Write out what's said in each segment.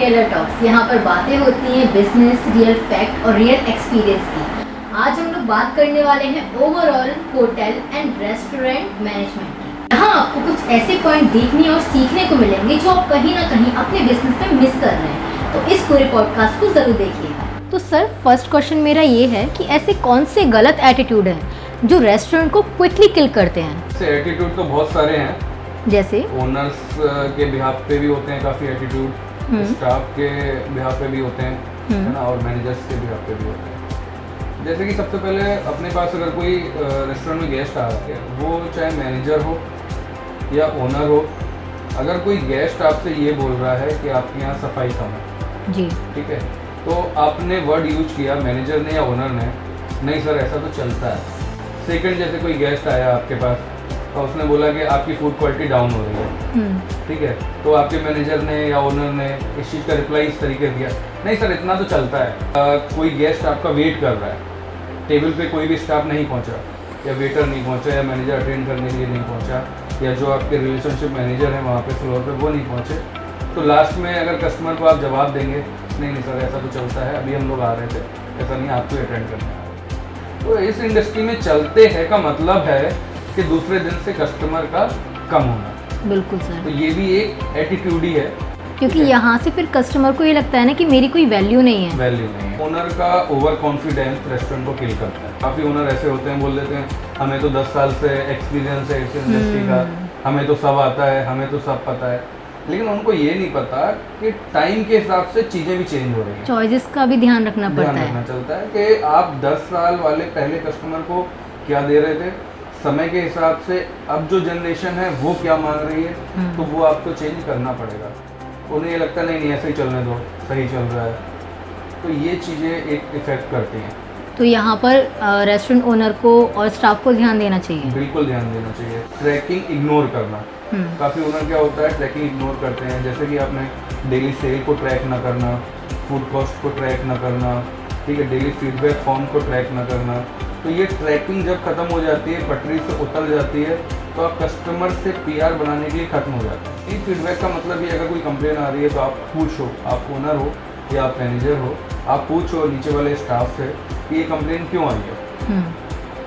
Hotel talks. यहाँ पर बातें होती हैं बिजनेस, रियल फैक्ट और रियल एक्सपीरियंस की। आज हम लोग बात करने वाले हैं overall hotel and restaurant management की। यहाँ आपको कुछ ऐसे पॉइंट देखने और सीखने को मिलेंगे जो आप कहीं ना कहीं अपने बिजनेस में मिस कर रहे हैं, तो इस पूरे पॉडकास्ट को जरूर देखिएगा। तो सर, फर्स्ट क्वेश्चन मेरा ये है कि ऐसे कौन से गलत एटीट्यूड हैं जो रेस्टोरेंट को क्विकली किल करते हैं? ऐसे एटीट्यूड तो बहुत सारे हैं, जैसे ओनर्स के बिहाफ पे भी होते हैं काफ़ी एटीट्यूड, स्टाफ के बिहाफ पे भी होते हैं, है ना, और मैनेजर्स के बिहाफ पे भी होते हैं। जैसे कि सबसे पहले अपने पास अगर कोई रेस्टोरेंट में गेस्ट आ रहा है, वो चाहे मैनेजर हो या ओनर हो, अगर कोई गेस्ट आपसे ये बोल रहा है कि आपके यहाँ सफाई कम है जी, ठीक है, तो आपने वर्ड यूज किया मैनेजर ने या ओनर ने, नहीं सर ऐसा तो चलता है। सेकंड, जैसे कोई गेस्ट आया आपके पास और उसने बोला कि आपकी फूड क्वालिटी डाउन हो रही है, ठीक है, तो आपके मैनेजर ने या ओनर ने इस चीज़ का रिप्लाई इस तरीके दिया, नहीं सर इतना तो चलता है। कोई गेस्ट आपका वेट कर रहा है, टेबल पे कोई भी स्टाफ नहीं पहुंचा, या वेटर नहीं पहुंचा, या मैनेजर अटेंड करने के लिए नहीं पहुंचा, या जो आपके रिलेशनशिप मैनेजर हैं वहाँ पे फ्लोर पे वो नहीं पहुंचे, तो लास्ट में अगर कस्टमर को आप जवाब देंगे नहीं सर ऐसा तो चलता है, अभी हम लोग आ रहे थे, ऐसा नहीं आपको अटेंड करना है। तो इस इंडस्ट्री में चलते हैं का मतलब है कि दूसरे दिन से कस्टमर का कम होना। बिल्कुल सर। तो ये भी एक एटीट्यूड ही है, क्योंकि यहाँ से फिर कस्टमर को ये लगता है ना कि मेरी कोई वैल्यू नहीं है। वैल्यू नहीं है। ओनर का ओवर कॉन्फिडेंस रेस्टोरेंट को किल करता है। काफ़ी ओनर ऐसे होते हैं, बोल देते हैं हमें तो 10 साल से एक्सपीरियंस है इस इंडस्ट्री का, हमें तो सब आता है, हमें तो सब पता है, लेकिन उनको ये नहीं पता कि टाइम के हिसाब से चीज़ें भी चेंज हो रही हैं। चॉइसेस का भी ध्यान रखना पड़ता है। रखना चलता है कि आप 10 साल वाले पहले कस्टमर को क्या दे रहे थे, समय के हिसाब से अब जो जनरेशन है वो क्या मांग रही है, तो वो आपको चेंज करना पड़ेगा। उन्हें ये लगता नहीं ऐसे ही चलने दो, सही चल रहा है, तो ये चीज़ें एक इफेक्ट करती हैं। तो यहाँ पर रेस्टोरेंट ओनर को और स्टाफ को ध्यान देना चाहिए। बिल्कुल ध्यान देना चाहिए। ट्रैकिंग इग्नोर करना, काफ़ी ओनर क्या होता है ट्रैकिंग इग्नोर करते हैं, जैसे कि आपने डेली सेल को ट्रैक ना करना, फूड कॉस्ट को ट्रैक ना करना, ठीक है, डेली फीडबैक फॉर्म को ट्रैक ना करना। तो ये ट्रैकिंग जब खत्म हो जाती है, पटरी से उतर जाती है, तो आप कस्टमर से पीआर बनाने के लिए खत्म हो जाता है। ये फीडबैक का मतलब ये, अगर कोई कंप्लेन आ रही है तो आप पूछो, आप ओनर हो या आप मैनेजर हो, आप पूछो नीचे वाले स्टाफ से कि ये कंप्लेन क्यों आई है,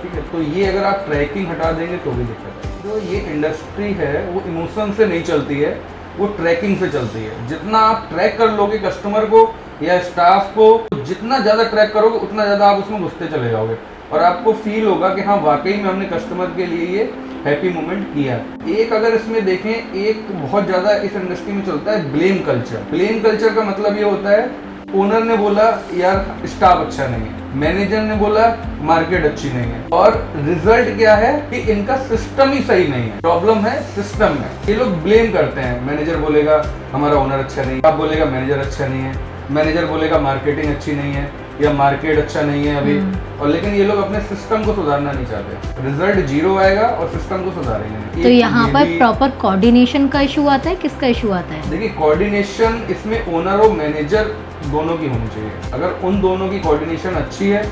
ठीक है। तो ये अगर आप ट्रैकिंग हटा देंगे तो भी दिक्कत है। जो ये इंडस्ट्री है वो इमोशन से नहीं चलती है, वो ट्रैकिंग से चलती है। जितना आप ट्रैक कर लोगे कस्टमर को या स्टाफ को, जितना ज़्यादा ट्रैक करोगे उतना ज़्यादा आप उसमें घुसते चले जाओगे और आपको फील होगा कि हाँ वाकई में हमने कस्टमर के लिए ये हैप्पी मोमेंट किया। एक अगर इसमें देखें, एक बहुत ज़्यादा इस इंडस्ट्री में चलता है ब्लेम कल्चर। ब्लेम कल्चर का मतलब ये होता है, ओनर ने बोला यार स्टाफ अच्छा नहीं है, मैनेजर ने बोला मार्केट अच्छी नहीं है, और रिजल्ट क्या है कि इनका सिस्टम ही सही नहीं है। प्रॉब्लम है सिस्टम में। ये लोग ब्लेम करते हैं, मैनेजर बोलेगा हमारा ओनर अच्छा नहीं है, आप बोलेगा मैनेजर अच्छा नहीं है, मैनेजर बोलेगा मार्केटिंग अच्छी नहीं है या मार्केट अच्छा नहीं है अभी, और लेकिन ये लोग अपने सिस्टम को सुधारना नहीं चाहते। रिजल्ट जीरो आएगा और सिस्टम को सुधारेंगे नहीं। तो यहाँ पर प्रॉपर कोऑर्डिनेशन का इशू आता है, किसका इशू आता है? देखिए, कोऑर्डिनेशन इसमें ओनर और मैनेजर दोनों की होनी चाहिए। अगर उन दोनों की कोऑर्डिनेशन अच्छी है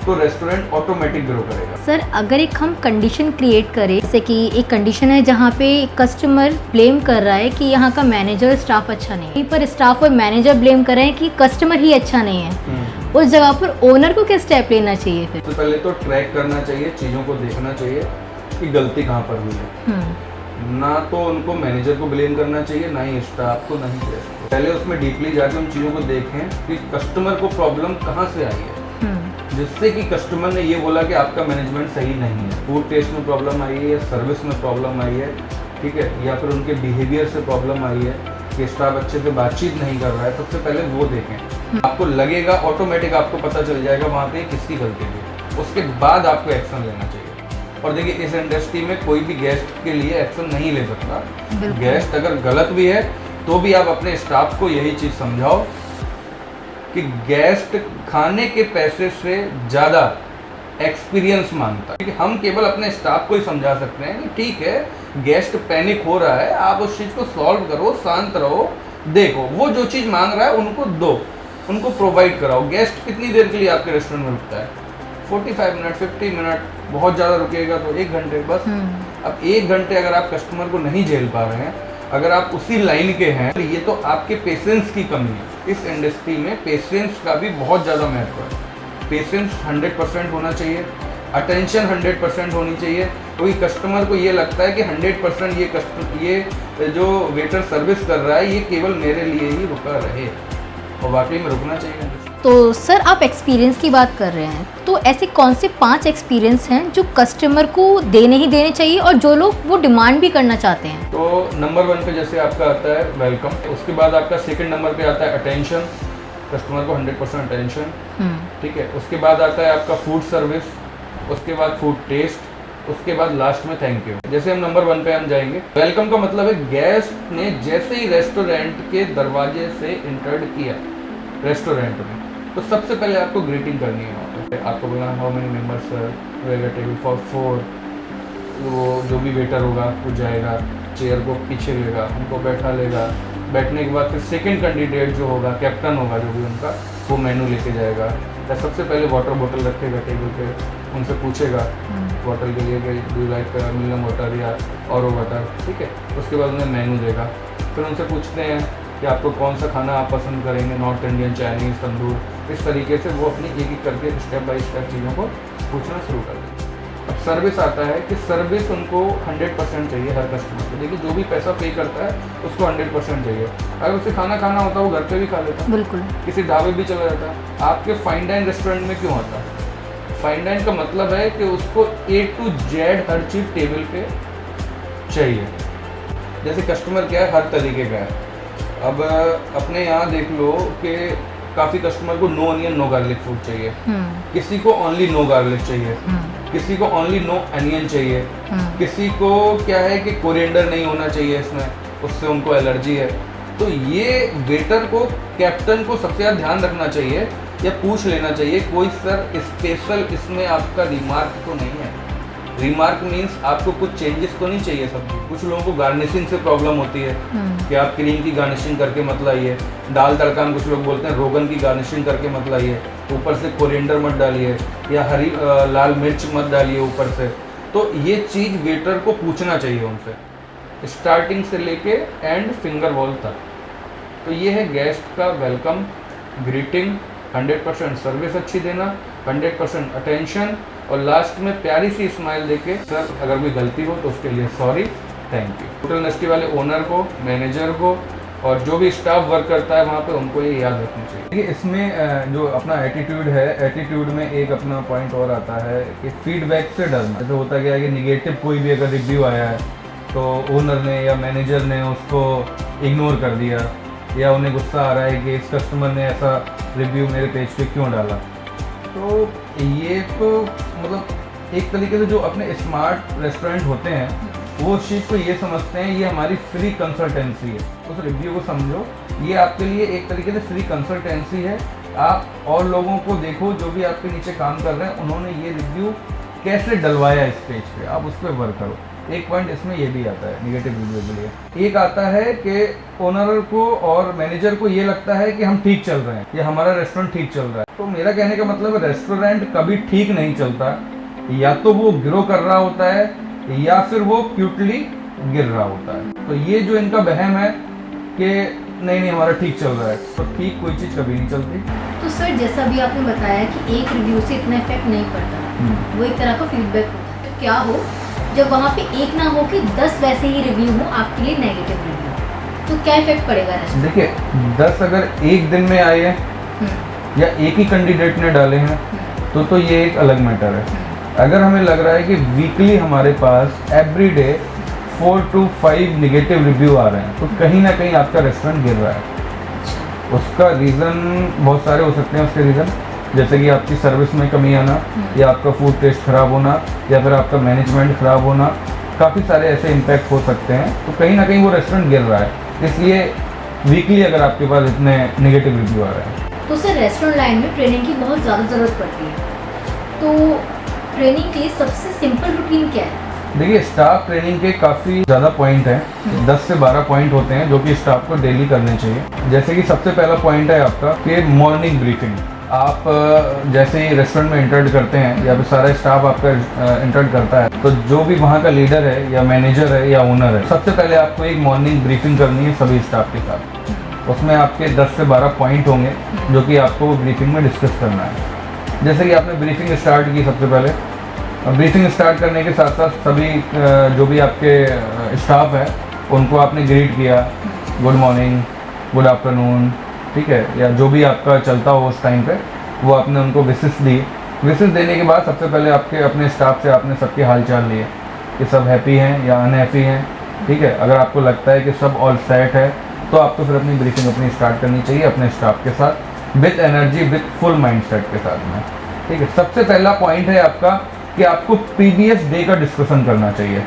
तो रेस्टोरेंट ऑटोमेटिक ग्रो करेगा। सर, अगर एक हम कंडीशन क्रिएट करें, जैसे कि एक कंडीशन है जहाँ पे कस्टमर ब्लेम कर रहा है कि यहाँ का मैनेजर स्टाफ अच्छा नहीं है, पर स्टाफ और मैनेजर ब्लेम कर रहे हैं कि कस्टमर ही अच्छा नहीं है, उस जगह पर ओनर को क्या स्टेप लेना चाहिए? फिर तो पहले तो ट्रैक करना चाहिए, चीज़ों को देखना चाहिए कि गलती कहाँ पर हुई है। ना तो उनको मैनेजर को ब्लेम करना चाहिए, ना ही स्टाफ को, नहीं चाहिए। पहले उसमें डीपली जाकर उन चीज़ों को देखें कि कस्टमर को प्रॉब्लम कहाँ से आई है, जिससे कि कस्टमर ने ये बोला कि आपका मैनेजमेंट सही नहीं है, फूड टेस्ट में प्रॉब्लम आई है या सर्विस में प्रॉब्लम आई है, ठीक है, या फिर उनके बिहेवियर से प्रॉब्लम आई है कि स्टाफ अच्छे से बातचीत नहीं कर रहा है। सबसे पहले वो देखें, आपको लगेगा ऑटोमेटिक आपको पता चल जाएगा वहाँ पे किसकी गलती थी, उसके बाद आपको एक्शन लेना चाहिए। और देखिए, इस इंडस्ट्री में कोई भी गेस्ट के लिए एक्शन नहीं ले सकता। गेस्ट अगर गलत भी है तो भी आप अपने स्टाफ को यही चीज़ समझाओ कि गेस्ट खाने के पैसे से ज़्यादा एक्सपीरियंस मांगता है। हम केवल अपने स्टाफ को ही समझा सकते हैं कि ठीक है, गेस्ट पैनिक हो रहा है, आप उस चीज़ को सॉल्व करो, शांत रहो, देखो वो जो चीज़ मांग रहा है उनको दो, उनको प्रोवाइड कराओ। गेस्ट कितनी देर के लिए आपके रेस्टोरेंट में रुकता है? 45 मिनट, 50 मिनट, बहुत ज़्यादा रुकेगा तो 1 घंटे बस। अब 1 घंटे अगर आप कस्टमर को नहीं झेल पा रहे हैं, अगर आप उसी लाइन के हैं तो ये तो आपके पेशेंस की कमी है। इस इंडस्ट्री में पेशेंस का भी बहुत ज़्यादा महत्व है। पेशेंस 100% होना चाहिए, अटेंशन 100% होनी चाहिए, क्योंकि कस्टमर को ये लगता है कि 100% ये जो वेटर सर्विस कर रहा है ये केवल मेरे लिए ही रुका रहे, और वाकई में रुकना चाहिए। तो सर आप एक्सपीरियंस की बात कर रहे हैं, तो ऐसे कौन से 5 एक्सपीरियंस हैं जो कस्टमर को देने ही देने चाहिए और जो लोग वो डिमांड भी करना चाहते हैं? तो नंबर 1 पे जैसे आपका आता है वेलकम, उसके बाद आपका सेकंड नंबर पे आता है अटेंशन, कस्टमर को 100% अटेंशन, ठीक है। उसके बाद आता है आपका फूड सर्विस, उसके बाद फूड टेस्ट, उसके बाद लास्ट में थैंक यू। जैसे हम नंबर 1 पे हम जाएंगे, वेलकम का मतलब है गेस्ट ने जैसे ही रेस्टोरेंट के दरवाजे से इंटर्ड किया रेस्टोरेंट में, तो सबसे पहले आपको ग्रीटिंग करनी है वहाँ पे। आपको बोलना how many members sir, where table for 4, वो जो भी वेटर होगा वो जाएगा, चेयर को पीछे लेगा, उनको बैठा लेगा, बैठने के बाद फिर सेकंड कैंडिडेट जो होगा, कैप्टन होगा जो भी उनका, वो मेनू लेके जाएगा। या सबसे पहले वाटर बोतल रखेगा टेबल पे, उनसे पूछेगा वाटर के लिए कि डू लाइक मिनरल वाटर या और वाटर, ठीक है। उसके बाद उन्हें मेनू देगा, फिर उनसे पूछते हैं कि आपको कौन सा खाना आप पसंद करेंगे, नॉर्थ इंडियन, चाइनीज़, तंदूर, इस तरीके से वो अपनी एक एक करके स्टेप बाय स्टेप चीज़ों को पूछना शुरू कर देते हैं। अब सर्विस आता है कि सर्विस उनको 100% चाहिए हर कस्टमर को। देखिए जो भी पैसा पे करता है उसको 100% चाहिए। अगर उसे खाना खाना होता है वो घर पे भी खा लेता है, बिल्कुल, किसी ढाबे भी चला जाता है। आपके फाइन डाइन रेस्टोरेंट में क्यों आता है? फाइन डाइन का मतलब है कि उसको A to Z her cheese table पे चाहिए। जैसे कस्टमर क्या है, हर तरीके का है। अब अपने यहाँ देख लो कि काफ़ी कस्टमर को no onion no garlic food चाहिए, किसी को ओनली नो गार्लिक चाहिए, किसी को ओनली नो अनियन चाहिए, किसी को क्या है कि कोरिएंडर नहीं होना चाहिए इसमें, उससे उनको एलर्जी है। तो ये वेटर को, कैप्टन को सबसे ज़्यादा ध्यान रखना चाहिए या पूछ लेना चाहिए कोई सर स्पेशल इसमें आपका रिमार्क तो नहीं है। रिमार्क मीन्स आपको कुछ चेंजेस तो नहीं चाहिए सब्जी। कुछ लोगों को गार्निशिंग से प्रॉब्लम होती है कि आप क्रीम की गार्निशिंग करके मत लाइए, दाल तड़का में कुछ लोग बोलते हैं रोगन की गार्निशिंग करके मत लाइए, ऊपर से कोरिएंडर मत डालिए या हरी लाल मिर्च मत डालिए ऊपर से। तो ये चीज़ वेटर को पूछना चाहिए उनसे, स्टार्टिंग से लेके एंड फिंगर वॉल तक। तो ये है गेस्ट का वेलकम, ग्रीटिंग, 100% सर्विस अच्छी देना, 100% अटेंशन, और लास्ट में प्यारी सी स्माइल देके सर अगर कोई गलती हो तो उसके लिए sorry, thank you. Hotel industry वाले ओनर को, मैनेजर को और जो भी स्टाफ वर्क करता है वहाँ पे उनको ये याद रखना चाहिए। देखिए इसमें जो अपना एटीट्यूड है, एटीट्यूड में एक अपना पॉइंट और आता है कि फीडबैक से डरना। जैसे होता क्या है कि निगेटिव कोई भी अगर रिव्यू आया है तो ओनर ने या मैनेजर ने उसको इग्नोर कर दिया, या उन्हें गुस्सा आ रहा है कि इस कस्टमर ने ऐसा रिव्यू मेरे पेज पे क्यों डाला। तो ये तो मतलब एक तरीके से जो अपने स्मार्ट रेस्टोरेंट होते हैं वो उस चीज़ को ये समझते हैं ये हमारी फ्री कंसल्टेंसी है। उस रिव्यू को समझो, ये आपके लिए एक तरीके से फ्री कंसल्टेंसी है। आप और लोगों को देखो जो भी आपके नीचे काम कर रहे हैं, उन्होंने ये रिव्यू कैसे डलवाया इस पेज पे, आप उस पर वर्क करो। एक पॉइंट इसमें ये भी आता है निगेटिव रिव्यू के लिए। एक आता है कि ओनर को और मैनेजर को ये लगता है कि हम ठीक चल रहे हैं या हमारा रेस्टोरेंट ठीक चल रहा है। तो मेरा कहने का मतलब है रेस्टोरेंट कभी ठीक नहीं चलता, या तो वो ग्रो कर रहा होता है या फिर वो क्यूटली गिर रहा होता है। तो ये जो इनका वहम है कि नहीं हमारा ठीक चल रहा है, तो ठीक कोई चीज़ कभी नहीं चलती। तो सर जैसा भी आपने बताया कि एक रिव्यू से इतना इफेक्ट नहीं पड़ता, वो एक तरह का फीडबैक होता है। तो क्या हो जब वहाँ पे एक ना हो कि 10 वैसे ही रिव्यू हो आपके लिए नेगेटिव रिव्यू, तो क्या इफेक्ट पड़ेगा? देखिए 10 अगर एक दिन में आए हैं या एक ही कैंडिडेट ने डाले हैं तो ये एक अलग मैटर है। अगर हमें लग रहा है कि वीकली हमारे पास every day 4 to 5 negative review आ रहे हैं, तो कहीं ना कहीं आपका रेस्टोरेंट गिर रहा है। उसका रीज़न बहुत सारे हो सकते हैं। उसके रीज़न जैसे कि आपकी सर्विस में कमी आना, या आपका फूड टेस्ट ख़राब होना, या फिर आपका मैनेजमेंट ख़राब होना, काफ़ी सारे ऐसे इम्पैक्ट हो सकते हैं। तो कहीं ना कहीं वो रेस्टोरेंट गिर रहा है, इसलिए वीकली अगर आपके पास इतने नेगेटिव रिव्यू आ रहे हैं। तो सर रेस्टोरेंट लाइन में ट्रेनिंग की बहुत ज़्यादा ज़रूरत पड़ती है, तो ट्रेनिंग के लिए सबसे सिंपल रूटीन क्या है? देखिए स्टाफ ट्रेनिंग के काफ़ी ज़्यादा पॉइंट हैं, 10 से 12 पॉइंट होते हैं जो कि स्टाफ को डेली करने चाहिए। जैसे कि सबसे पहला पॉइंट है आपका कि मॉर्निंग ब्रीफिंग। आप जैसे ही रेस्टोरेंट में इंटर करते हैं या फिर सारा स्टाफ आपका इंटर करता है, तो जो भी वहाँ का लीडर है या मैनेजर है या ओनर है, सबसे पहले आपको एक मॉर्निंग ब्रीफिंग करनी है सभी स्टाफ के साथ। उसमें आपके 10 से 12 पॉइंट होंगे जो कि आपको ब्रीफिंग में डिस्कस करना है। जैसे कि आपने ब्रीफिंग स्टार्ट की, सबसे पहले ब्रीफिंग स्टार्ट करने के साथ साथ सभी जो भी आपके स्टाफ है उनको आपने ग्रीट किया, गुड मॉर्निंग, गुड आफ्टरनून, ठीक है, या जो भी आपका चलता हो उस टाइम पे, वो आपने उनको विशेस दी। विशेस देने के बाद सबसे पहले आपके अपने स्टाफ से आपने सबके हालचाल लिए कि सब हैप्पी हैं या अनहैप्पी हैं, ठीक है। अगर आपको लगता है कि सब ऑल सेट है तो आपको फिर अपनी ब्रीफिंग अपनी स्टार्ट करनी चाहिए अपने स्टाफ के साथ, with energy, with full mindset के साथ में, ठीक है। सबसे पहला पॉइंट है आपका कि आपको प्रीवियस डे का डिस्कशन करना चाहिए।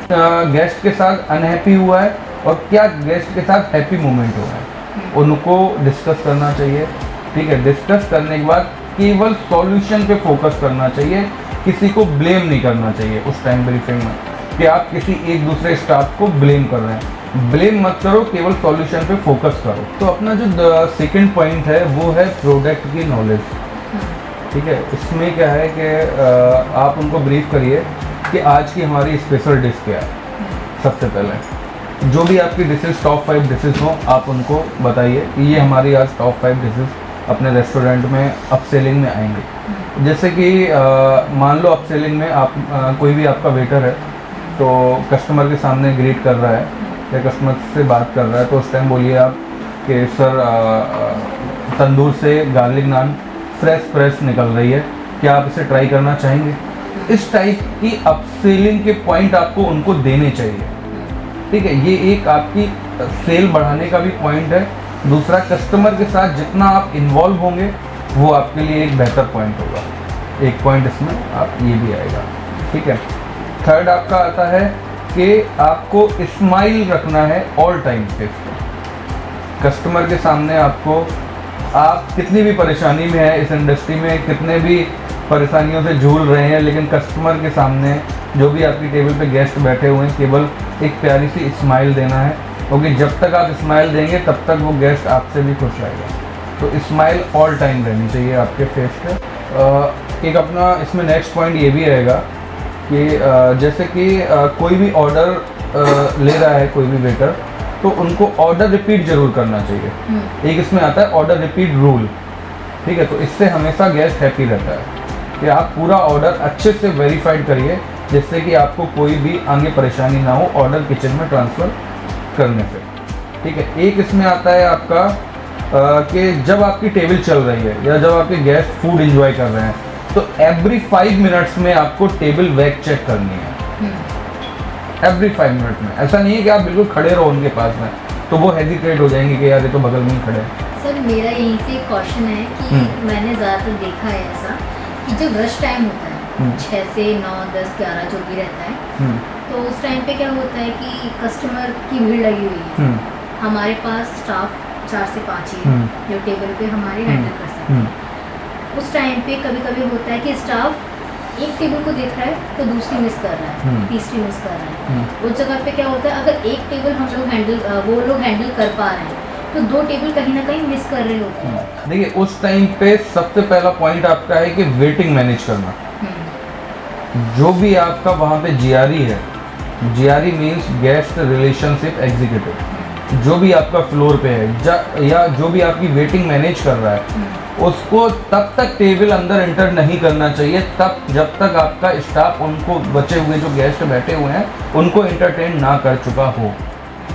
गेस्ट के साथ अनहैप्पी हुआ है और क्या गेस्ट के साथ हैप्पी मोमेंट हुआ है, उनको डिस्कस करना चाहिए, ठीक है। डिस्कस करने के बाद केवल सॉल्यूशन पे फोकस करना चाहिए, किसी को ब्लेम नहीं करना चाहिए उस टाइम ब्रीफिंग में कि आप किसी एक दूसरे स्टाफ को ब्लेम कर रहे हैं। ब्लेम मत करो, केवल सॉल्यूशन पे फोकस करो। तो अपना जो सेकंड पॉइंट है वो है प्रोडक्ट की नॉलेज, ठीक है। इसमें क्या है कि आप उनको ब्रीफ करिए कि आज की हमारी स्पेशल डिश क्या है। सबसे पहले जो भी आपकी डिशेज टॉप 5 डिशेज हो आप उनको बताइए कि ये हमारी आज टॉप 5 डिशेज अपने रेस्टोरेंट में अपसेलिंग में आएंगे। जैसे कि मान लो अपसेलिंग में आप कोई भी आपका वेटर है तो कस्टमर के सामने ग्रीट कर रहा है या कस्टमर से बात कर रहा है, तो उस टाइम बोलिए आप कि सर तंदूर से गार्लिक नान फ्रेश निकल रही है, क्या आप इसे ट्राई करना चाहेंगे। इस टाइप की अपसेलिंग के पॉइंट आपको उनको देने चाहिए, ठीक है। ये एक आपकी सेल बढ़ाने का भी पॉइंट है। दूसरा, कस्टमर के साथ जितना आप इन्वॉल्व होंगे वो आपके लिए एक बेहतर पॉइंट होगा। एक पॉइंट इसमें आप ये भी आएगा, ठीक है। थर्ड आपका आता है कि आपको स्माइल रखना है ऑल टाइम पे। कस्टमर के सामने आपको, आप कितनी भी परेशानी में है इस इंडस्ट्री में, कितने भी परेशानियों से जूझ रहे हैं, लेकिन कस्टमर के सामने जो भी आपकी टेबल पे गेस्ट बैठे हुए हैं केवल एक प्यारी सी स्माइल देना है, क्योंकि जब तक आप स्माइल देंगे तब तक वो गेस्ट आपसे भी खुश रहेगा। तो स्माइल ऑल टाइम रहनी चाहिए आपके फेस पे। एक अपना इसमें नेक्स्ट पॉइंट ये भी रहेगा कि जैसे कि कोई भी ऑर्डर ले रहा है कोई भी वेटर, तो उनको ऑर्डर रिपीट जरूर करना चाहिए। एक इसमें आता है ऑर्डर रिपीट रूल, ठीक है। तो इससे हमेशा गेस्ट हैप्पी रहता है कि आप पूरा ऑर्डर अच्छे से वेरीफाइड करिए, जिससे कि आपको कोई भी आगे परेशानी ना हो ऑर्डर किचन में ट्रांसफ़र करने से, ठीक है। एक इसमें आता है आपका कि जब आपकी टेबल चल रही है या जब आपके गेस्ट फूड एंजॉय कर रहे हैं, तो एवरी 5 मिनट्स में आपको टेबल वैक चेक करनी है। एवरी 5 मिनट में, ऐसा नहीं है कि आप बिल्कुल खड़े रहो उनके पास में, तो वो हेजिटेट हो जाएंगे कि यार ये तो बगल में ही खड़े हैं। सर मेरा यहीं से क्वेश्चन है कि मैंने ज़्यादातर देखा है ऐसा कि जब रश टाइम होता है 6 से 9, 10, 11 जो भी रहता है, तो उस टाइम पे क्या होता है कि कस्टमर की भीड़ लगी हुई है, हमारे पास स्टाफ 4 से 5 ही है जो टेबल पे हमारे हैंडल कर सकते हैं। उस टाइम पे कभी कभी होता है कि स्टाफ एक टेबल को देख रहा है तो दूसरी मिस कर रहा है, तीसरी मिस कर रहा है। उस जगह पे क्या होता है, अगर एक टेबल हम लोग वो लोग हैंडल कर पा रहे हैं तो 2 टेबल कहीं ना कहीं मिस कर रहे होते हैं। देखिए उस टाइम पे सबसे पहला पॉइंट आपका है कि वेटिंग मैनेज करना। जो भी आपका वहाँ पे जीआरई है, GRE means guest relationship executive, जो भी आपका फ्लोर पे है या जो भी आपकी वेटिंग मैनेज कर रहा है, उसको तब तक टेबल अंदर एंटर नहीं करना चाहिए तब जब तक आपका स्टाफ उनको बचे हुए जो गेस्ट बैठे हुए हैं उनको एंटरटेन ना कर चुका हो।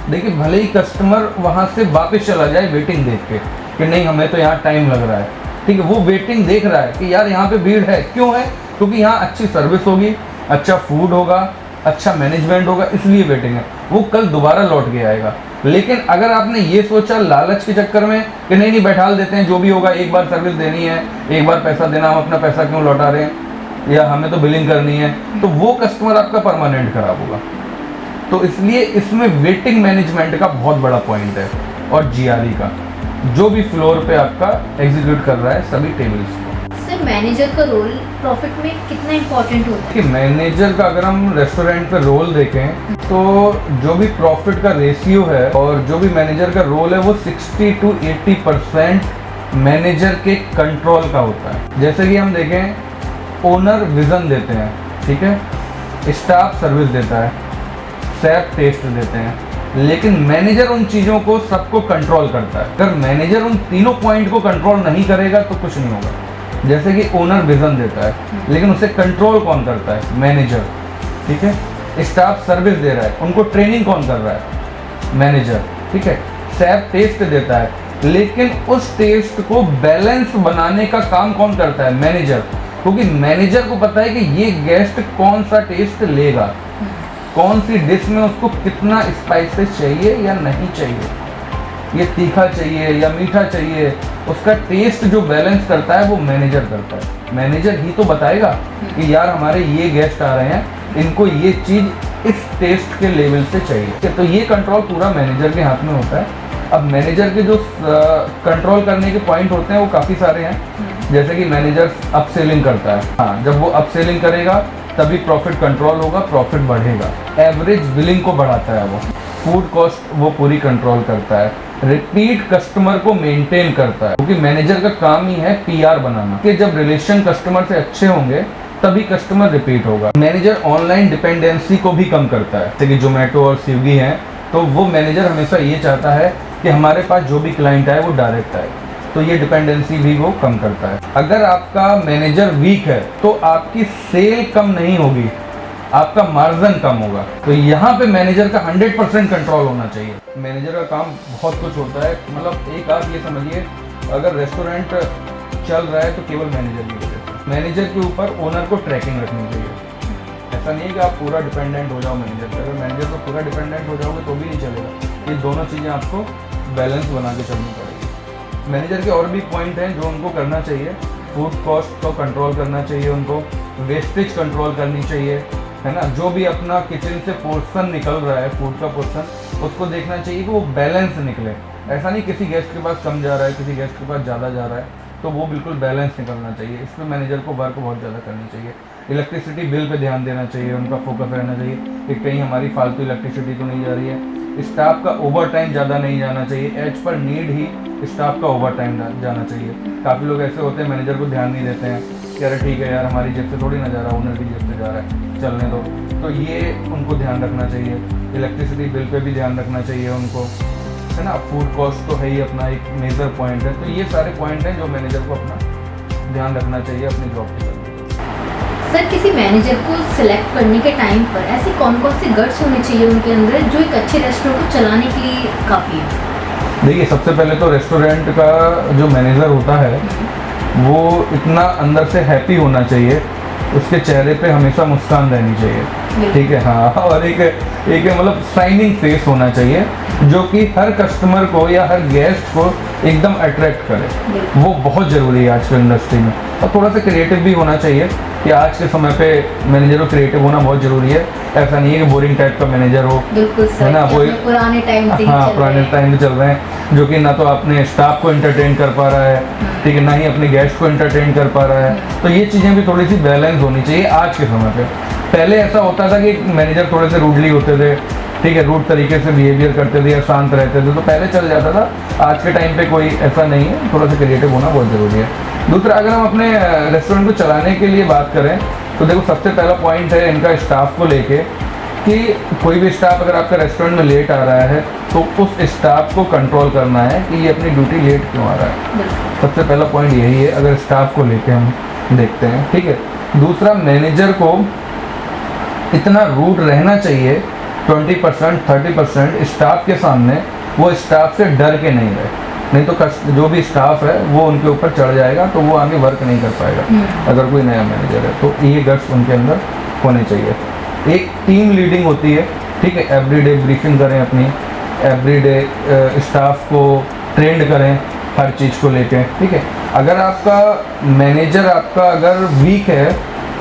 देखिए भले ही कस्टमर वहाँ से वापस चला जाए वेटिंग देख के कि नहीं हमें तो यहाँ टाइम लग रहा है, ठीक है, वो वेटिंग देख रहा है कि यार यहाँ पे भीड़ है, क्यों है, क्योंकि यहाँ अच्छी सर्विस होगी, अच्छा फूड होगा, अच्छा मैनेजमेंट होगा, इसलिए वेटिंग है। वो कल दोबारा लौट के आएगा। लेकिन अगर आपने ये सोचा लालच के चक्कर में कि नहीं बैठाल देते हैं, जो भी होगा एक बार सर्विस देनी है, एक बार पैसा देना, हम अपना पैसा क्यों लौटा रहे हैं या हमें तो बिलिंग करनी है, तो वो कस्टमर आपका परमानेंट खराब होगा। तो इसलिए इसमें वेटिंग मैनेजमेंट का बहुत बड़ा पॉइंट है, और जीआरई का जो भी फ्लोर पे आपका एग्जीक्यूट कर रहा है सभी टेबल्स। सर मैनेजर का रोल प्रॉफिट में कितना इम्पोर्टेंट होता है? कि मैनेजर का अगर हम रेस्टोरेंट पे रोल देखें तो जो भी प्रॉफिट का रेशियो है और जो भी मैनेजर का रोल है वो 60 to 80% मैनेजर के कंट्रोल का होता है। जैसे कि हम देखें, ओनर विजन देते हैं, ठीक है, स्टाफ सर्विस देता है, शेफ टेस्ट देते हैं, लेकिन मैनेजर उन चीज़ों को सबको कंट्रोल करता है। अगर मैनेजर उन तीनों पॉइंट को कंट्रोल नहीं करेगा तो कुछ नहीं होगा। जैसे कि ओनर विजन देता है, लेकिन उसे कंट्रोल कौन करता है? मैनेजर, ठीक है। स्टाफ सर्विस दे रहा है, उनको ट्रेनिंग कौन कर रहा है? मैनेजर, ठीक है। शेफ टेस्ट देता है, लेकिन उस टेस्ट को बैलेंस बनाने का काम कौन करता है? मैनेजर, क्योंकि मैनेजर को पता है कि ये गेस्ट कौन सा टेस्ट लेगा, कौन सी डिश में उसको कितना स्पाइसेस चाहिए या नहीं चाहिए, ये तीखा चाहिए या मीठा चाहिए, उसका टेस्ट जो बैलेंस करता है वो मैनेजर करता है। मैनेजर ही तो बताएगा कि यार हमारे ये गेस्ट आ रहे हैं, इनको ये चीज़ इस टेस्ट के लेवल से चाहिए, तो ये कंट्रोल पूरा मैनेजर के हाथ में होता है। अब मैनेजर के जो कंट्रोल करने के पॉइंट होते हैं वो काफ़ी सारे हैं। जैसे कि मैनेजर अपसेलिंग करता है, हाँ, जब वो अपसेलिंग करेगा तभी प्रॉफिट कंट्रोल होगा, प्रॉफिट बढ़ेगा। एवरेज बिलिंग को बढ़ाता है वो, फूड कॉस्ट वो पूरी कंट्रोल करता है, रिपीट कस्टमर को मेंटेन करता है, क्योंकि मैनेजर का काम ही है पीआर बनाना, कि जब रिलेशन कस्टमर से अच्छे होंगे तभी कस्टमर रिपीट होगा। मैनेजर ऑनलाइन डिपेंडेंसी को भी कम करता है। जैसे कि जोमेटो और स्विगी हैं, तो वो मैनेजर हमेशा ये चाहता है कि हमारे पास जो भी क्लाइंट आए वो डायरेक्ट आए, तो ये डिपेंडेंसी भी वो कम करता है। अगर आपका मैनेजर वीक है तो आपकी सेल कम नहीं होगी, आपका मार्जिन कम होगा। तो यहाँ पे मैनेजर का 100% कंट्रोल होना चाहिए। मैनेजर का काम बहुत कुछ होता है, मतलब एक आप ये समझिए, अगर रेस्टोरेंट चल रहा है तो केवल मैनेजर की वजह से। मैनेजर के ऊपर ओनर को ट्रैकिंग रखनी चाहिए। ऐसा नहीं है कि आप पूरा डिपेंडेंट हो जाओ मैनेजर पर। अगर मैनेजर पर पूरा डिपेंडेंट हो जाओगे तो भी नहीं चलेगा। ये दोनों चीज़ें आपको बैलेंस बना के चलनी पड़ेगी। मैनेजर के और भी पॉइंट हैं जो उनको करना चाहिए। फूड कॉस्ट को कंट्रोल करना चाहिए, उनको वेस्टेज कंट्रोल करनी चाहिए, है ना। जो भी अपना किचन से पोर्शन निकल रहा है, फूड का पोर्शन, उसको देखना चाहिए कि वो बैलेंस निकले। ऐसा नहीं किसी गेस्ट के पास कम जा रहा है, किसी गेस्ट के पास ज़्यादा जा रहा है, तो वो बिल्कुल बैलेंस निकलना चाहिए। इस पर मैनेजर को वर्क बहुत ज़्यादा करनी चाहिए। इलेक्ट्रिसिटी बिल पे ध्यान देना चाहिए, उनका फोकस रहना चाहिए कि कहीं हमारी फालतू इलेक्ट्रिसिटी तो नहीं जा रही है। स्टाफ का ओवर टाइम ज़्यादा नहीं जाना चाहिए, एज पर नीड ही स्टाफ का ओवर टाइम जाना चाहिए। काफ़ी लोग ऐसे होते हैं मैनेजर को ध्यान नहीं देते हैं कि अरे ठीक है यार, हमारी जेब से थोड़ी ना जा रहा, ओनर की जेब से जा रहा है, चलने दो। तो ये उनको ध्यान रखना चाहिए। इलेक्ट्रिसिटी बिल पे भी ध्यान रखना चाहिए उनको, है ना। फूड कॉस्ट तो है ही अपना एक मेजर पॉइंट है। तो ये सारे पॉइंट हैं जो मैनेजर को अपना ध्यान रखना चाहिए अपनी जॉब के साथ। सर, किसी मैनेजर को सिलेक्ट करने के टाइम पर ऐसे कौन कौन से गट्स होने चाहिए उनके अंदर जो एक अच्छे रेस्टोरेंट को चलाने के लिए काफ़ी है? देखिए, सबसे पहले तो रेस्टोरेंट का जो मैनेजर होता है वो इतना अंदर से हैप्पी होना चाहिए, उसके चेहरे पे हमेशा मुस्कान रहनी चाहिए, ठीक है, हाँ। और एक मतलब शाइनिंग फेस होना चाहिए जो कि हर कस्टमर को या हर गेस्ट को एकदम अट्रैक्ट करे। वो बहुत ज़रूरी है आज के इंडस्ट्री में। और थोड़ा सा क्रिएटिव भी होना चाहिए कि आज के समय पे मैनेजर को क्रिएटिव होना बहुत ज़रूरी है। ऐसा नहीं है कि बोरिंग टाइप का मैनेजर हो, है ना। वो पुराने टाइम से पुराने टाइम चल रहे हैं, जो कि ना तो अपने स्टाफ को एंटरटेन कर पा रहा है, ठीक है, ना ही अपने गेस्ट को एंटरटेन कर पा रहा है। तो ये चीज़ें भी थोड़ी सी बैलेंस होनी चाहिए आज के समय पे। पहले ऐसा होता था कि मैनेजर थोड़े से रूडली होते थे, ठीक है, रूड तरीके से बिहेवियर करते थे या शांत रहते थे, तो पहले चल जाता था। आज के टाइम पे कोई ऐसा नहीं है, थोड़ा सा क्रिएटिव होना बहुत ज़रूरी है। दूसरा, अगर हम अपने रेस्टोरेंट को चलाने के लिए बात करें तो देखो, सबसे पहला पॉइंट है इनका स्टाफ को लेके कि कोई भी स्टाफ अगर आपका रेस्टोरेंट में लेट आ रहा है तो उस स्टाफ को कंट्रोल करना है कि ये अपनी ड्यूटी लेट क्यों आ रहा है। सबसे पहला पॉइंट यही है, अगर स्टाफ को लेके हम देखते हैं, ठीक है। दूसरा, मैनेजर को इतना रूड रहना चाहिए 20% 30% स्टाफ के सामने, वो स्टाफ से डर के नहीं रहे, नहीं तो जो भी स्टाफ है वो उनके ऊपर चढ़ जाएगा, तो वो आगे वर्क नहीं कर पाएगा। अगर कोई नया मैनेजर है तो ये गट्स उनके अंदर होने चाहिए। एक टीम लीडिंग होती है, ठीक है, एवरीडे ब्रीफिंग करें अपनी, एवरीडे स्टाफ को ट्रेंड करें हर चीज़ को लेके, ठीक है। अगर आपका मैनेजर अगर वीक है,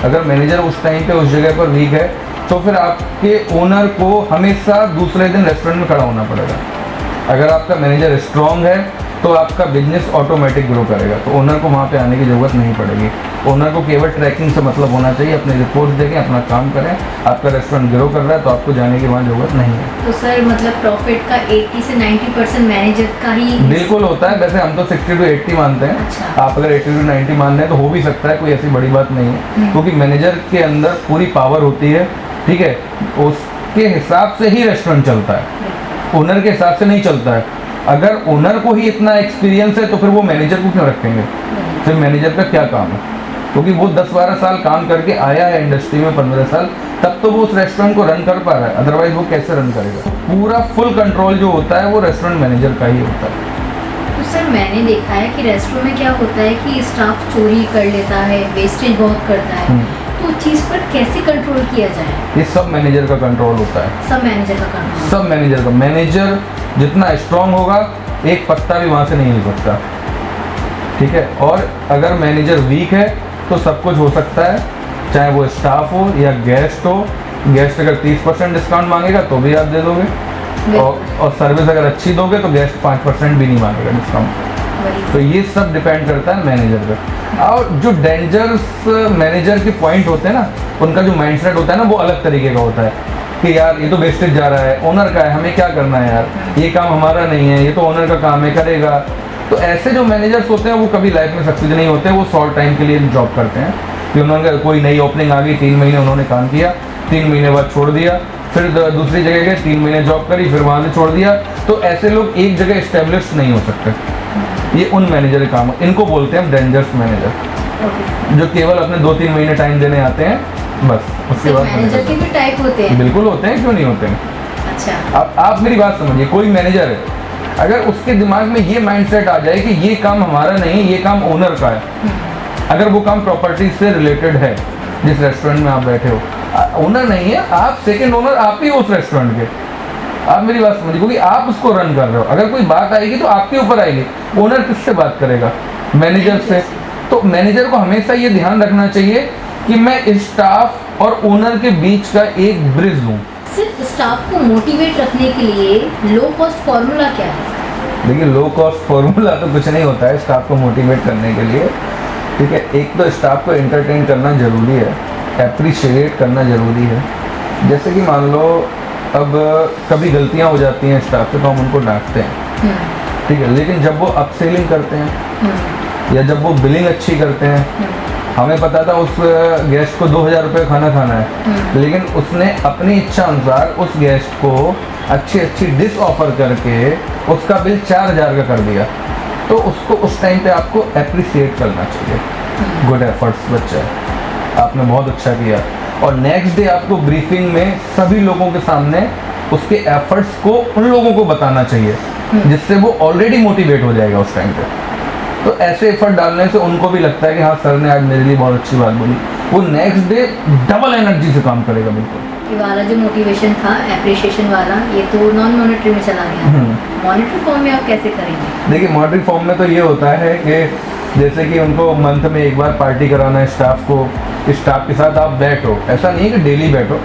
अगर मैनेजर उस टाइम पे उस जगह पर वीक है, तो फिर आपके ओनर को हमेशा दूसरे दिन रेस्टोरेंट में खड़ा होना पड़ेगा। अगर आपका मैनेजर स्ट्रॉन्ग है तो आपका बिजनेस ऑटोमेटिक ग्रो करेगा। तो ओनर को वहाँ पे आने की ज़रूरत नहीं पड़ेगी। ओनर को केवल ट्रैकिंग से मतलब होना चाहिए, अपने रिपोर्ट देखें, अपना काम करें। आपका रेस्टोरेंट ग्रो कर रहा है तो आपको जाने की वहाँ ज़रूरत नहीं है। तो सर मतलब प्रॉफिट का 80 से 90% मैनेजर का ही बिल्कुल होता है। वैसे हम तो 60 to 80 मानते हैं। अच्छा। आप अगर 80 to 90 मान रहे हैं तो हो भी सकता है, कोई ऐसी बड़ी बात नहीं है, क्योंकि मैनेजर के अंदर पूरी पावर होती है, ठीक है। उसके हिसाब से ही रेस्टोरेंट चलता है, ओनर के हिसाब से नहीं चलता है। अगर ओनर को ही इतना एक्सपीरियंस है तो फिर वो मैनेजर को क्यों रखेंगे? फिर मैनेजर का क्या काम है? क्योंकि वो 10-12 साल काम करके आया है इंडस्ट्री में, 15 साल, तब तो वो उस रेस्टोरेंट को रन कर पा रहा है, अदरवाइज वो कैसे रन करेगा? पूरा फुल कंट्रोल जो होता है वो रेस्टोरेंट मैनेजर का ही होता है। तो सर मैंने देखा है कि रेस्टोरेंट में क्या होता है कि स्टाफ चोरी कर लेता है, वेस्टेज बहुत करता है, तो उस चीज़ पर कैसे कंट्रोल किया जाए? ये सब मैनेजर का कंट्रोल होता है। सब मैनेजर का कंट्रोल? सब मैनेजर का। मैनेजर जितना स्ट्रांग होगा, एक पत्ता भी वहाँ से नहीं हिल सकता, ठीक है। और अगर मैनेजर वीक है तो सब कुछ हो सकता है, चाहे वो स्टाफ हो या गेस्ट हो। गेस्ट अगर 30% डिस्काउंट मांगेगा तो भी आप दे दोगे, और सर्विस अगर अच्छी दोगे तो गेस्ट 5% भी नहीं मांगेगा डिस्काउंट। तो ये सब डिपेंड करता है मैनेजर पे। और जो डेंजरस मैनेजर के पॉइंट होते हैं ना, उनका जो माइंडसेट होता है ना, वो अलग तरीके का होता है कि यार ये तो वेस्टेज जा रहा है, ओनर का है, हमें क्या करना है यार, ये काम हमारा नहीं है, ये तो ओनर का काम है, करेगा। तो ऐसे जो मैनेजर्स होते हैं वो कभी लाइफ में सक्सेस नहीं होते हैं। वो शॉर्ट टाइम के लिए जॉब करते हैं कि उन्होंने कोई नई ओपनिंग आ गई, 3 महीने उन्होंने काम किया, 3 महीने बाद छोड़ दिया, फिर दूसरी जगह गए, 3 महीने जॉब करी, फिर वहाँ से छोड़ दिया। तो ऐसे लोग एक जगह इस्टेब्लिश नहीं हो सकते। ये उन मैनेजर का काम, इनको बोलते हैं डेंजरस मैनेजर, जो केवल अपने 2-3 महीने टाइम देने आते हैं, बस। उसके बाद मैनेजर के भी टाइप होते हैं? बिल्कुल होते हैं, क्यों नहीं होते हैं। अच्छा। आप मेरी बात समझिए, कोई मैनेजर है, अगर उसके दिमाग में ये माइंडसेट आ जाए कि ये काम हमारा नहीं, ये काम ओनर का है, अगर वो काम प्रॉपर्टी से रिलेटेड है, जिस रेस्टोरेंट में आप बैठे हो, ओनर नहीं है, आप सेकंड ओनर, आप ही उस रेस्टोरेंट के। आप मेरी बात समझिए, क्योंकि आप उसको रन कर रहे हो। अगर कोई बात आएगी तो आपके ऊपर आएगी। ओनर किससे बात करेगा? मैनेजर से। तो मैनेजर को हमेशा ये ध्यान रखना चाहिए कि मैं स्टाफ और ओनर के बीच का एक ब्रिज हूँ। सिर्फ स्टाफ को मोटिवेट रखने के लिए लो कॉस्ट फार्मूला क्या है? देखिए, लो कॉस्ट फार्मूला तो कुछ नहीं होता है स्टाफ को मोटिवेट करने के लिए, ठीक है। एक तो स्टाफ को एंटरटेन करना ज़रूरी है, एप्रिशिएट करना ज़रूरी है। जैसे कि मान लो अब कभी गलतियाँ हो जाती हैं स्टाफ से तो हम उनको डांटते हैं, ठीक है। लेकिन जब वो अपसेलिंग करते हैं या जब वो बिलिंग अच्छी करते हैं, हमें पता था उस गेस्ट को 2000 रुपये खाना खाना है, लेकिन उसने अपनी इच्छा अनुसार उस गेस्ट को अच्छी अच्छी डिश ऑफर करके उसका बिल 4000 का कर दिया, तो उसको उस टाइम पे आपको एप्रिसिएट करना चाहिए। गुड एफर्ट्स बच्चा, आपने बहुत अच्छा किया। और नेक्स्ट डे आपको ब्रीफिंग में सभी लोगों के सामने उसके एफर्ट्स को उन लोगों को बताना चाहिए, जिससे वो ऑलरेडी मोटिवेट हो जाएगा उस टाइम पे। तो ऐसे एफर्ट डालने से उनको भी लगता है कि हाँ सर ने आज मेरे लिए बहुत अच्छी बात बोली, वो नेक्स्ट डे डबल एनर्जी से काम करेगा। बिल्कुल ये वाला जो मोटिवेशन था, एप्रिशिएशन वाला, ये तो नॉन मॉनेटरी में चला गया। मॉनेटरी फॉर्म में आप कैसे करेंगे? देखिए, मॉनेटरी फॉर्म में तो ये होता है कि जैसे कि उनको मंथ में एक बार पार्टी कराना है स्टाफ को, स्टाफ के साथ आप बैठो। ऐसा नहीं है कि डेली बैठो,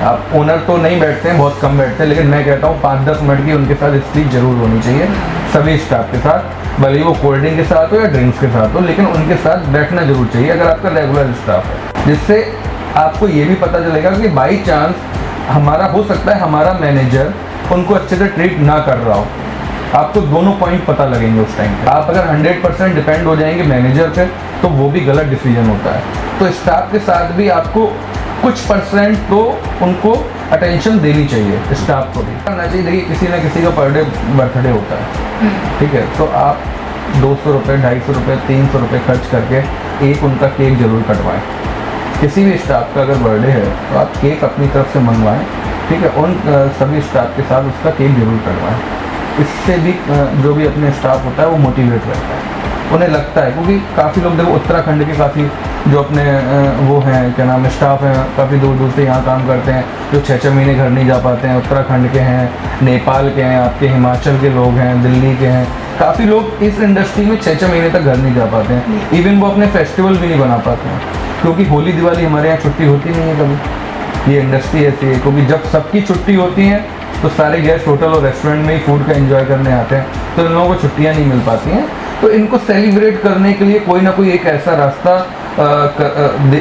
आप ओनर तो नहीं बैठते हैं, बहुत कम बैठते हैं, लेकिन मैं कहता हूँ 5-10 मिनट की उनके साथ स्पीच जरूर होनी चाहिए सभी स्टाफ के साथ, भले वो कोल्ड ड्रिंक के साथ हो या ड्रिंक्स के साथ हो, लेकिन उनके साथ बैठना जरूर चाहिए अगर आपका रेगुलर स्टाफ है। जिससे आपको ये भी पता चलेगा कि बाई चांस हमारा हो सकता है हमारा मैनेजर उनको अच्छे से ट्रीट ना कर रहा हो, आपको दोनों पॉइंट पता लगेंगे उस टाइम पे। आप अगर 100% डिपेंड हो जाएंगे मैनेजर पे तो वो भी गलत डिसीजन होता है। तो स्टाफ के साथ भी आपको कुछ परसेंट तो उनको अटेंशन देनी चाहिए, स्टाफ को भी करना चाहिए। देखिए, किसी ना किसी का पर डे बर्थडे होता है, ठीक है, तो आप 200 रुपये, 250 रुपये, 300 रुपये खर्च करके एक उनका केक जरूर कटवाएं। किसी भी स्टाफ का अगर बर्थडे है तो आप केक अपनी तरफ से मंगवाएं, ठीक है, उन सभी स्टाफ के साथ उसका केक जरूर कटवाएं। इससे भी जो भी अपने स्टाफ होता है वो मोटिवेट रहता है, उन्हें लगता है, क्योंकि काफ़ी लोग देखो उत्तराखंड के काफ़ी जो अपने वो हैं, क्या नाम है, स्टाफ हैं, काफ़ी दूर दूर से यहाँ काम करते हैं, जो 6-6 महीने घर नहीं जा पाते हैं। उत्तराखंड के हैं, नेपाल के हैं, आपके हिमाचल के लोग हैं, दिल्ली के हैं, काफ़ी लोग इस इंडस्ट्री में 6-6 महीने तक घर नहीं जा पाते हैं। इवन वो अपने फेस्टिवल भी नहीं बना पाते हैं, क्योंकि होली दिवाली हमारे यहाँ छुट्टी होती नहीं है कभी। ये इंडस्ट्री ऐसी है, क्योंकि जब सबकी छुट्टी होती है तो सारे गेस्ट होटल और रेस्टोरेंट में ही फूड का एंजॉय करने आते हैं, तो इन लोगों को छुट्टियां नहीं मिल पाती हैं। तो इनको सेलिब्रेट करने के लिए कोई ना कोई एक ऐसा रास्ता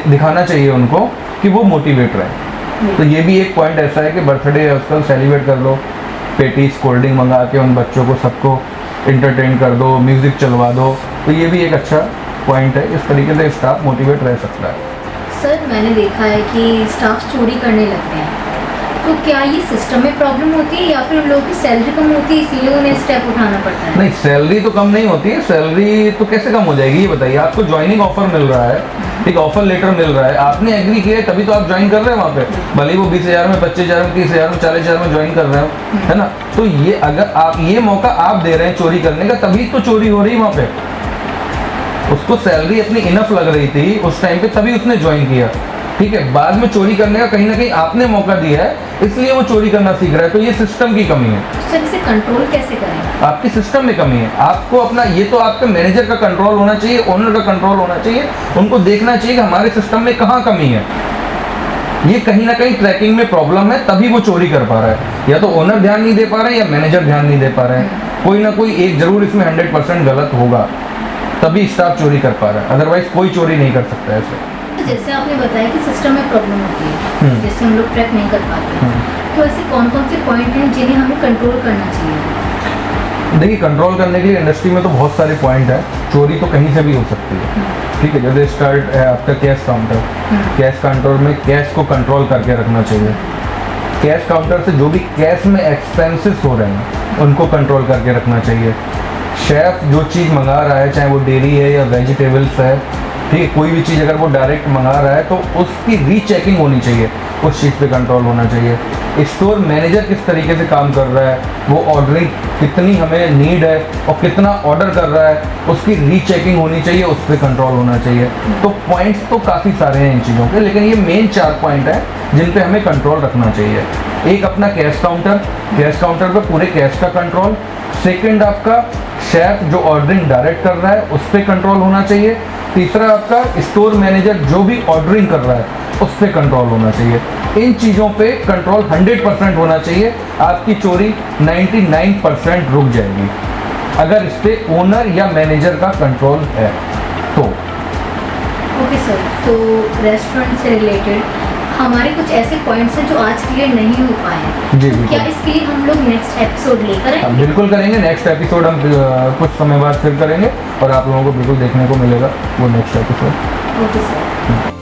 दिखाना चाहिए उनको कि वो मोटिवेट रहे। तो ये भी एक पॉइंट ऐसा है कि बर्थडे है उसका सेलिब्रेट कर लो, पेटीज कोल्ड ड्रिंक मंगा के उन बच्चों को सबको इंटरटेन कर दो, म्यूज़िक चलवा दो। तो ये भी एक अच्छा पॉइंट है, इस तरीके से स्टाफ मोटिवेट रह सकता है। सर मैंने देखा है कि स्टाफ चोरी करने लगते हैं, तो क्या ये सिस्टम में प्रॉब्लम होती है या फिर उन लोगों की सैलरी कम होती है इसीलिए उन्हें स्टेप उठाना पड़ता है? नहीं, सैलरी तो कम नहीं होती है। सैलरी तो कैसे कम हो जाएगी ये बताइए। आपको ज्वाइनिंग ऑफर मिल रहा है, ठीक, ऑफर लेटर मिल रहा है, आपने एग्री किया है तभी तो आप ज्वाइन कर रहे हैं वहाँ पे, भले ही वो 20,000 में, 25,000 में, 30,000 में, 40,000 में ज्वाइन कर रहे हो, है ना। तो ये अगर आप ये मौका आप दे रहे हैं चोरी करने का, तभी तो चोरी हो रही है वहाँ पे। उसको सैलरी अपनी इनफ लग रही थी उस टाइम पे, तभी उसने ज्वाइन किया, ठीक है। बाद में चोरी करने का कहीं ना कहीं आपने मौका दिया है, इसलिए वो चोरी करना सीख रहा है। तो ये सिस्टम की कमी है। सर इसे कंट्रोल कैसे करें? आपकी सिस्टम में कमी है। आपको अपना, ये तो आपके मैनेजर का कंट्रोल होना चाहिए, ओनर का कंट्रोल होना चाहिए। उनको देखना चाहिए कि हमारे सिस्टम में कहाँ कमी है। ये कहीं ना कहीं ट्रैकिंग में प्रॉब्लम है, तभी वो चोरी कर पा रहा है। या तो ओनर ध्यान नहीं दे पा रहे हैं या मैनेजर ध्यान नहीं दे पा रहे हैं। कोई ना कोई एक जरूर इसमें 100% गलत होगा, तभी स्टाफ चोरी कर पा रहा है, अदरवाइज कोई चोरी नहीं कर सकता है ऐसे। जैसे आपने बताया कि सिस्टम में प्रॉब्लम होती है, जैसे हम लोग ट्रैक नहीं कर पाते हैं, तो ऐसे कौन कौन से पॉइंट हैं जिन्हें हमें कंट्रोल करना चाहिए? देखिए, कंट्रोल करने के लिए इंडस्ट्री में तो बहुत सारे पॉइंट हैं। चोरी तो कहीं से भी हो सकती है, ठीक है। जैसे स्टार्ट है आपका कैश काउंटर। कैश काउंटर में कैश को कंट्रोल करके रखना चाहिए। कैश काउंटर से जो भी कैश में एक्सपेंसेस हो रहे हैं उनको कंट्रोल करके रखना चाहिए। शेफ जो चीज़ मंगा रहा है, चाहे वो डेयरी है या वेजिटेबल्स है, ठीक है, कोई भी चीज़ अगर वो डायरेक्ट मंगा रहा है तो उसकी रीचेकिंग होनी चाहिए, उस चीज़ पे कंट्रोल होना चाहिए। स्टोर मैनेजर किस तरीके से काम कर रहा है, वो ऑर्डरिंग कितनी हमें नीड है और कितना ऑर्डर कर रहा है, उसकी रीचेकिंग होनी चाहिए, उस पर कंट्रोल होना चाहिए। तो पॉइंट्स तो काफ़ी सारे हैं इन चीज़ों के, लेकिन ये मेन 4 पॉइंट हैं जिन पे हमें कंट्रोल रखना चाहिए। एक अपना कैश काउंटर पे पूरे कैश का कंट्रोल। सेकंड आपका शेफ जो ऑर्डरिंग डायरेक्ट कर रहा है उस पर कंट्रोल होना चाहिए। तीसरा आपका स्टोर मैनेजर जो भी ऑर्डरिंग कर रहा है उस पर कंट्रोल होना चाहिए। इन चीज़ों पे कंट्रोल 100% होना चाहिए। आपकी चोरी 99% रुक जाएगी अगर इस पे ओनर या मैनेजर का कंट्रोल है तो। ओके सर, तो रेस्टोरेंट से रिलेटेड हमारे कुछ ऐसे पॉइंट्स हैं जो आज क्लियर नहीं हो पाए हैं, जी तो बिल्कुल। क्या इसके लिए हम लोग नेक्स्ट एपिसोड लेकर हम आएंगे? बिल्कुल करेंगे। नेक्स्ट एपिसोड हम कुछ समय बाद फिर करेंगे और आप लोगों को बिल्कुल देखने को मिलेगा वो नेक्स्ट एपिसोड। Okay sir.